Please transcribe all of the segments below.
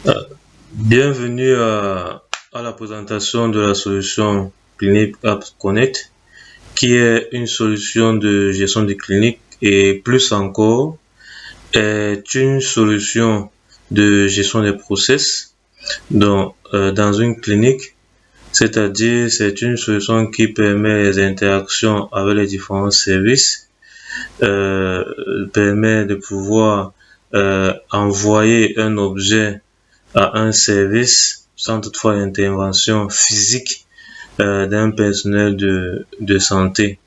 Euh, Bienvenue à la présentation de la solution Clinic Apps Connect, qui est une solution de gestion de clinique et plus encore est une solution de gestion des process dans une clinique, c'est-à-dire c'est une solution qui permet les interactions avec les différents services, permet de pouvoir envoyer un objet à un service sans toutefois l'intervention physique d'un personnel de santé.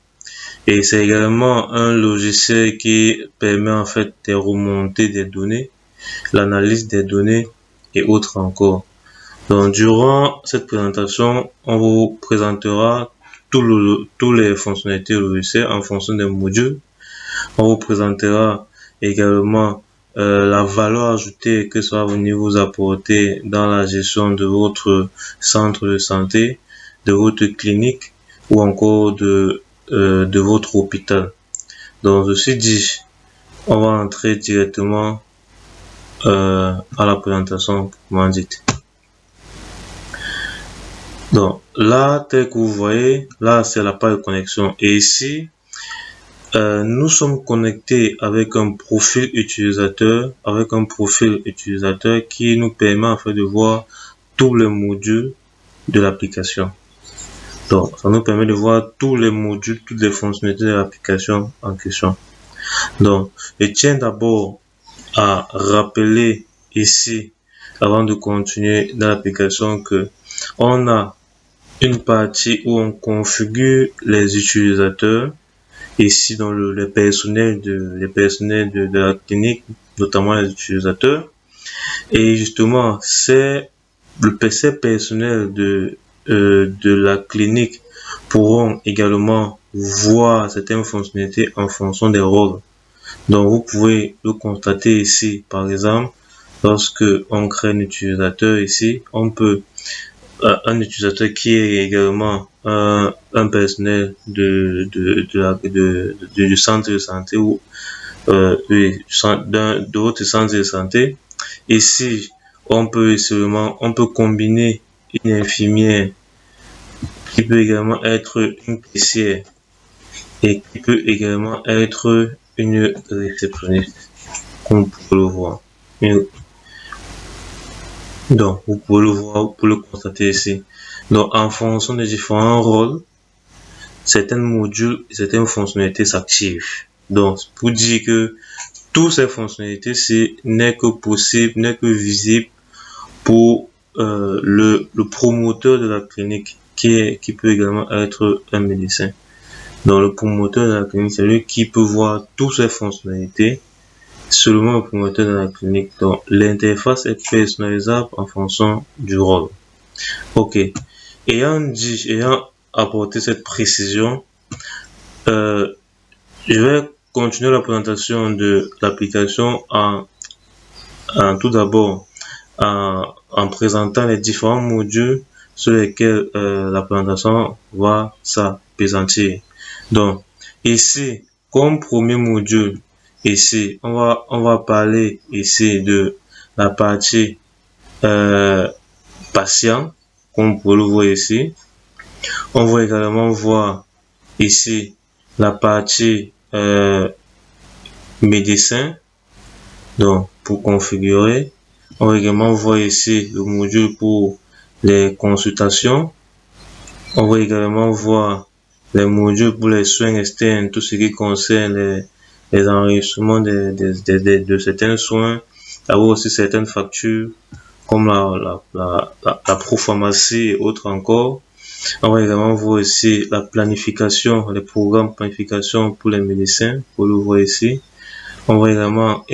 Et c'est également un logiciel qui permet en fait de remonter des données, l'analyse des données et autres encore. Donc, durant cette présentation, on vous présentera tous les fonctionnalités logicielles en fonction des modules. On vous présentera également la valeur ajoutée que ça va venir vous apporter dans la gestion de votre centre de santé, de votre clinique ou encore de votre hôpital. Donc, ceci dit, on va entrer directement à la présentation, comment dites. Donc, là, tel que vous voyez, là, c'est la page de connexion. Et ici, nous sommes connectés avec un profil utilisateur, qui nous permet en fait de voir tous les modules de l'application. Donc, ça nous permet de voir tous les modules, toutes les fonctionnalités de l'application en question. Donc, je tiens d'abord à rappeler ici, avant de continuer dans l'application, que on a une partie où on configure les utilisateurs. Ici, dans le personnel de la clinique, notamment les utilisateurs. Et justement, ces personnels de la clinique pourront également voir certaines fonctionnalités en fonction des rôles. Donc, vous pouvez le constater ici, par exemple, lorsque on crée un utilisateur ici, on peut un utilisateur qui est également un personnel du centre de santé ou de votre centre de santé. Ici, on peut combiner une infirmière qui peut également être une caissière et qui peut également être une réceptionniste, comme vous pouvez le voir. Donc, vous pouvez le voir, vous pouvez le constater ici. Donc, en fonction des différents rôles, certains modules et certaines fonctionnalités s'activent. Donc, pour dire que toutes ces fonctionnalités n'est que possible, n'est que visible pour le promoteur de la clinique, qui peut également être un médecin. Donc, le promoteur de la clinique, c'est lui qui peut voir toutes ces fonctionnalités, seulement le promoteur de la clinique. Donc, l'interface est personnalisable en fonction du rôle. Ok. Ayant apporté cette précision, je vais continuer la présentation de l'application tout d'abord en présentant les différents modules sur lesquels la présentation va s'appesantir. Donc, ici, comme premier module, ici, on va parler ici de la partie patient, comme vous pouvez le voir ici. On va également voir ici la partie médecin, donc pour configurer. On va également voir ici le module pour les consultations. On va également voir les modules pour les soins externes, tout ce qui concerne les enregistrements de certains soins, avoir aussi certaines factures comme la propharmacie et autres encore. On va également voir ici la planification, les programmes de planification pour les médecins, vous le voyez ici. On va également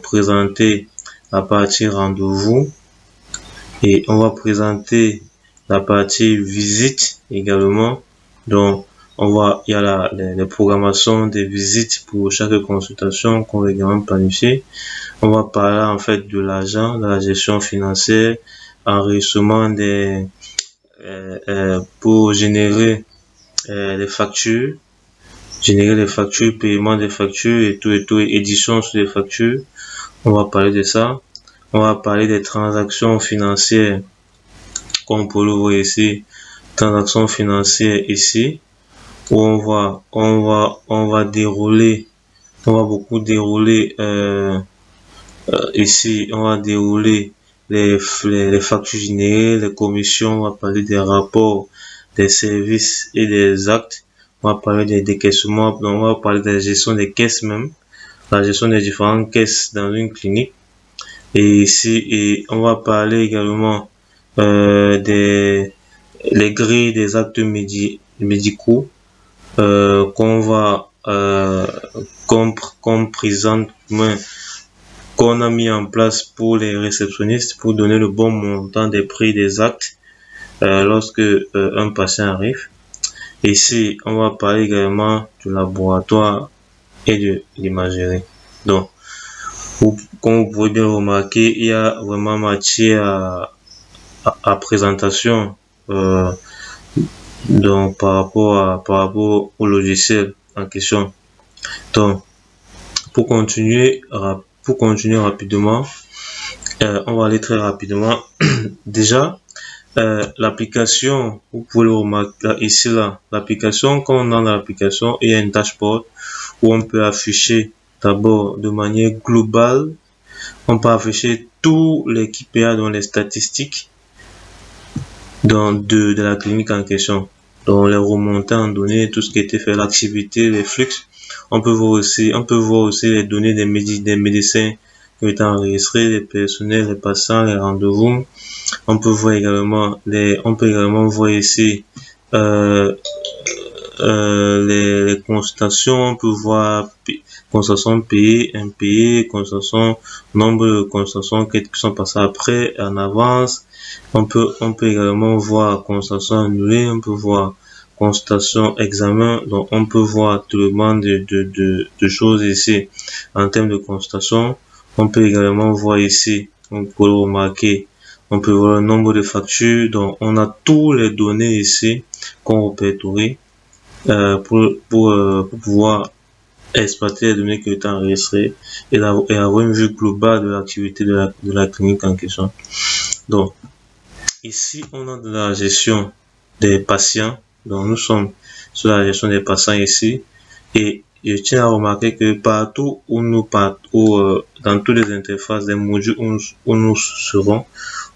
présenter la partie rendez-vous et on va présenter la partie visite également. Donc, il y a les programmations des visites pour chaque consultation qu'on va également planifier. On va parler en fait de l'argent, de la gestion financière, enregistrement pour générer les factures, paiement des factures et tout, édition sur les factures. On va parler de ça. on va parler des transactions financières, comme vous le voir ici, transactions financières ici, où on va dérouler, on va beaucoup dérouler, ici, on va dérouler les factures générées, les commissions, on va parler des rapports, des services et des actes, on va parler des décaissements, on va parler de la gestion des caisses même, la gestion des différentes caisses dans une clinique. Et ici, on va parler également les grilles des actes médicaux qu'on va qu'on présente, qu'on a mis en place pour les réceptionnistes pour donner le bon montant des prix des actes lorsque un patient arrive. Ici, on va parler également du laboratoire et de l'imagerie. Donc, comme vous pouvez bien remarquer, il y a vraiment matière à présentation donc par rapport au logiciel en question. Donc, pour continuer rapidement, on va aller très rapidement. Déjà, l'application, vous pouvez le remarquer ici là, l'application, quand on a l'application, il y a une dashboard où on peut afficher d'abord de manière globale, on peut afficher tous les KPI dans les statistiques de la clinique en question, donc les remontées en données, tout ce qui a été fait, l'activité, les flux. On peut voir aussi les données des médecins qui ont été enregistrés, les personnels, les patients, les rendez-vous. On peut également voir ici les consultations. On peut voir consultations payées, impayées, consultations, nombre de consultations qui sont passées après, en avance. On peut également voir consultation annulée, on peut voir consultation examen, donc on peut voir tout le monde de choses ici en termes de consultation. On peut également voir ici, on peut le remarquer, on peut voir le nombre de factures, donc on a tous les données ici qu'on répertorie pour pouvoir exploiter les données qui ont été enregistrées et avoir une vue globale de l'activité de la clinique en question. Donc, ici, on a de la gestion des patients. Donc, nous sommes sur la gestion des patients ici. Et je tiens à remarquer que partout dans toutes les interfaces des modules où nous serons,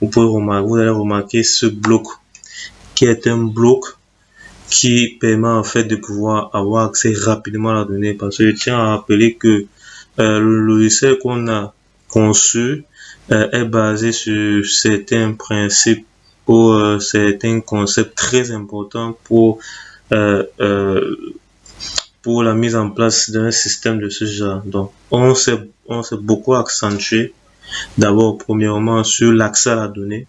vous allez remarquer ce bloc qui est un bloc qui permet en fait de pouvoir avoir accès rapidement à la donnée. Parce que je tiens à rappeler que le logiciel qu'on a conçu est basé sur certains principes ou certains concepts très importants pour la mise en place d'un système de ce genre. Donc, on s'est beaucoup accentué d'abord premièrement sur l'accès à la donnée.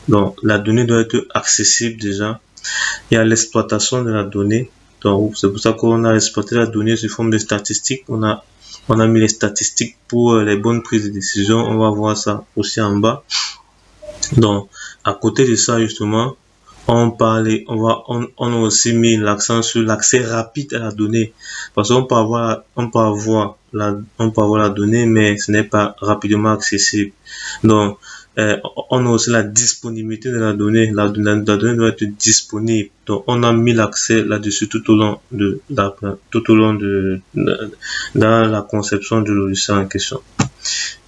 Donc, la donnée doit être accessible déjà. Il y a l'exploitation de la donnée. Donc, c'est pour ça qu'on a exploité la donnée sous forme de statistiques. On a mis les statistiques pour les bonnes prises de décision. On va voir ça aussi en bas. Donc, à côté de ça, justement, on a aussi mis l'accent sur l'accès rapide à la donnée. Parce qu'on peut avoir la donnée, mais ce n'est pas rapidement accessible. Donc, on a aussi la disponibilité de la donnée. La donnée doit être disponible. Donc, on a mis l'accès là-dessus tout au long dans la conception du logiciel en question.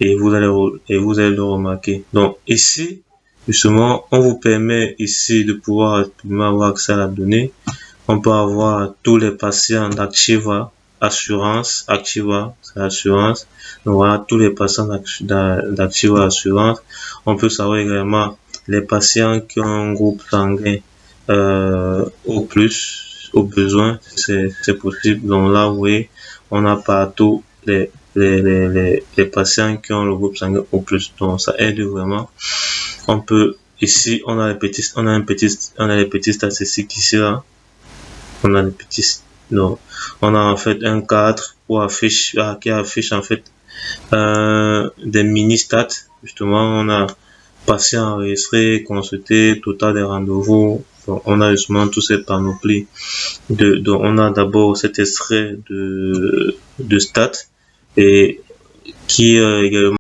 Et vous allez le remarquer. Donc, ici, justement, on vous permet ici de pouvoir rapidement avoir accès à la donnée. On peut avoir tous les patients d'Activa Assurance. Activa, c'est l'assurance. Donc voilà, tous les patients d'Activa Assurance. On peut savoir également les patients qui ont un groupe sanguin au besoin, c'est possible. Donc là, vous voyez, on a partout les patients qui ont le groupe sanguin au plus. Donc ça aide vraiment. On peut ici, on a les petits statistiques ici là. Donc on a en fait un cadre qui affiche en fait des mini stats. Justement, on a patient enregistré, consulté, total des rendez-vous. Donc, on a justement tous ces panoplies donc on a d'abord cet extrait de stats et qui également